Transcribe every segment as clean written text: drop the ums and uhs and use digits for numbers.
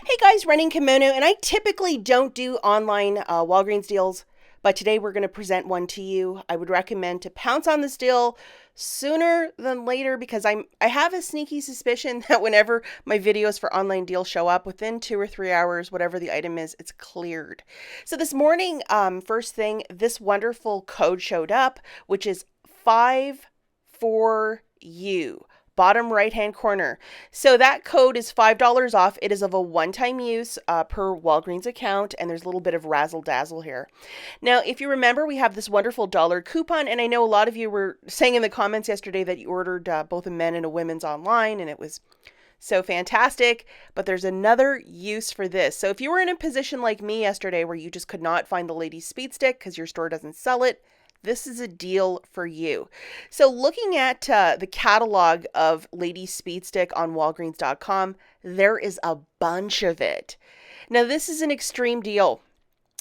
Hey guys, running Kimono, and I typically don't do online Walgreens deals, but today we're going to present one to you. I would recommend to pounce on this deal sooner than later because I have a sneaky suspicion that whenever my videos for online deals show up, within 2 or 3 hours, whatever the item is, it's cleared. So this morning, first thing, this wonderful code showed up, which is 5 for you. Bottom right hand corner. So that code is $5 off. It is of a one-time use per Walgreens account, and there's a little bit of razzle dazzle here. Now, if you remember, we have this wonderful dollar coupon, and I know a lot of you were saying in the comments yesterday that you ordered both a men and a women's online, and it was so fantastic, but there's another use for this. So if you were in a position like me yesterday where you just could not find the ladies speed stick because your store doesn't sell it, this is a deal for you. So looking at the catalog of Ladies Speed Stick on Walgreens.com, there is a bunch of it. Now this is an extreme deal.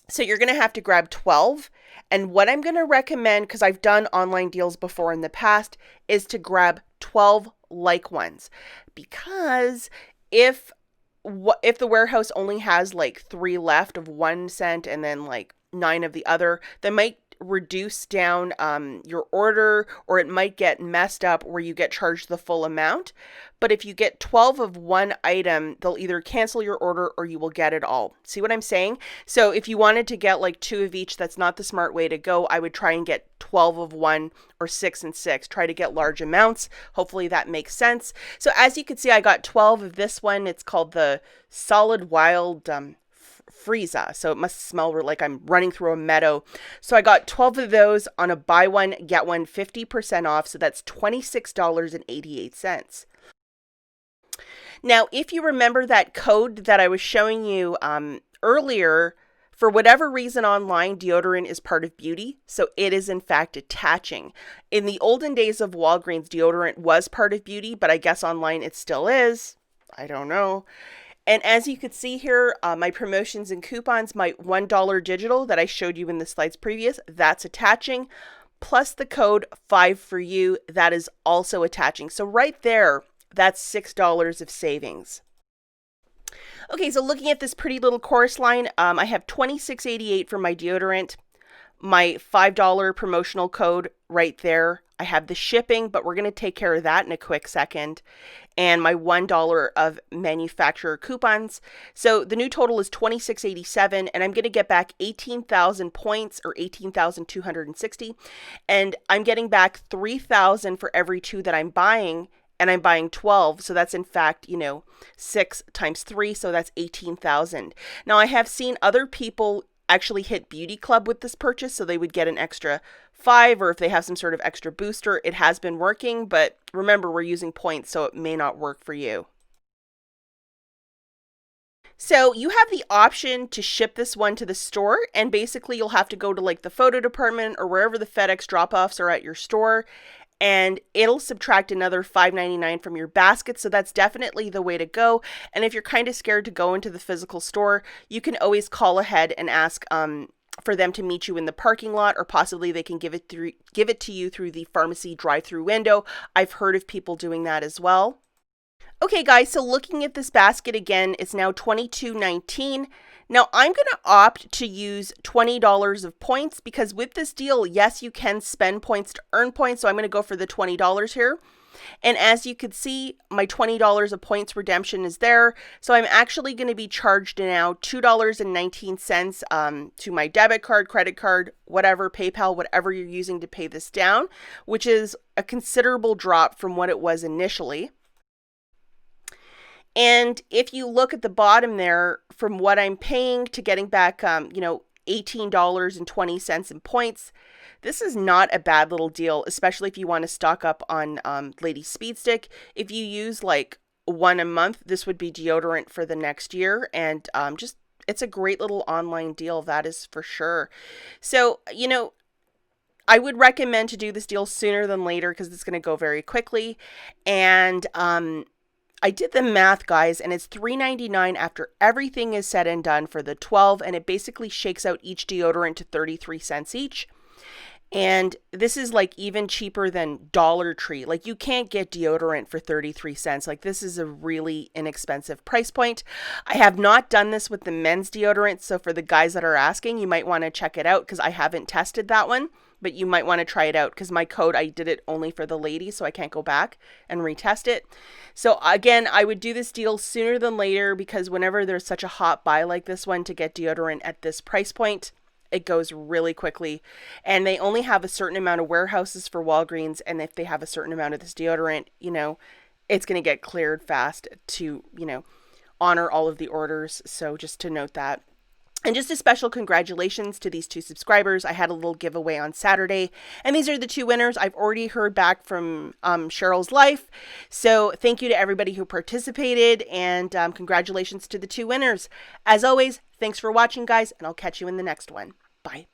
So you're going to have to grab 12. And what I'm going to recommend, because I've done online deals before in the past, is to grab 12 like ones. Because if the warehouse only has like 3 left of 1 cent and then like 9 of the other, they might reduce down your order, or it might get messed up where you get charged the full amount. But if you get 12 of one item, they'll either cancel your order or you will get it all. See what I'm saying? So if you wanted to get like 2 of each, that's not the smart way to go. I would try and get 12 of one or 6 and 6. Try to get large amounts. Hopefully that makes sense. So as you can see, I got 12 of this one. It's called the Solid Wild Frieza, so it must smell like I'm running through a meadow. So I got 12 of those on a buy one get one 50% off, so that's $26.88. Now if you remember that code that I was showing you earlier, for whatever reason online, deodorant is part of beauty, so it is in fact attaching. In the olden days of Walgreens, deodorant was part of beauty, but I guess online it still is. I don't know. And as you could see here, my promotions and coupons, my $1 digital that I showed you in the slides previous, that's attaching, plus the code 5 for you, that is also attaching. So right there, that's $6 of savings. Okay, so looking at this pretty little chorus line, I have $26.88 for my deodorant, my $5 promotional code right there. I have the shipping, but we're going to take care of that in a quick second. And my $1 of manufacturer coupons. So the new total is $26.87, and I'm going to get back 18,000 points, or 18,260. And I'm getting back 3,000 for every 2 that I'm buying. And I'm buying 12, so that's in fact, 6 times 3, so that's 18,000. Now I have seen other people actually hit Beauty Club with this purchase, so they would get an extra 5, or if they have some sort of extra booster. It has been working, but remember, we're using points, so it may not work for you. So you have the option to ship this one to the store, and basically you'll have to go to like the photo department or wherever the FedEx drop-offs are at your store, and it'll subtract another $5.99 from your basket. So that's definitely the way to go. And if you're kind of scared to go into the physical store, you can always call ahead and ask for them to meet you in the parking lot, or possibly they can give it to you through the pharmacy drive-through window. I've heard of people doing that as well. Okay guys, so looking at this basket again, it's now $22.19. Now I'm going to opt to use $20 of points because with this deal, yes, you can spend points to earn points. So I'm going to go for the $20 here. And as you can see, my $20 of points redemption is there. So I'm actually going to be charged now $2.19 to my debit card, credit card, whatever, PayPal, whatever you're using to pay this down, which is a considerable drop from what it was initially. And if you look at the bottom there, from what I'm paying to getting back, $18.20 in points, this is not a bad little deal, especially if you want to stock up on Lady Speed Stick. If you use like 1 a month, this would be deodorant for the next year. And it's a great little online deal, that is for sure. So, I would recommend to do this deal sooner than later because it's going to go very quickly. And I did the math, guys, and it's $3.99 after everything is said and done for the 12, and it basically shakes out each deodorant to 33 cents each. And this is like even cheaper than Dollar Tree. Like you can't get deodorant for 33 cents. Like this is a really inexpensive price point. I have not done this with the men's deodorant. So for the guys that are asking, you might want to check it out because I haven't tested that one. But you might want to try it out because my code, I did it only for the ladies, so I can't go back and retest it. So again, I would do this deal sooner than later because whenever there's such a hot buy like this one to get deodorant at this price point, it goes really quickly. And they only have a certain amount of warehouses for Walgreens. And if they have a certain amount of this deodorant, it's going to get cleared fast to, honor all of the orders. So just to note that. And just a special congratulations to these 2 subscribers. I had a little giveaway on Saturday, and these are the 2 winners. I've already heard back from Cheryl's Life. So thank you to everybody who participated, and congratulations to the 2 winners. As always, thanks for watching, guys, and I'll catch you in the next one. Bye.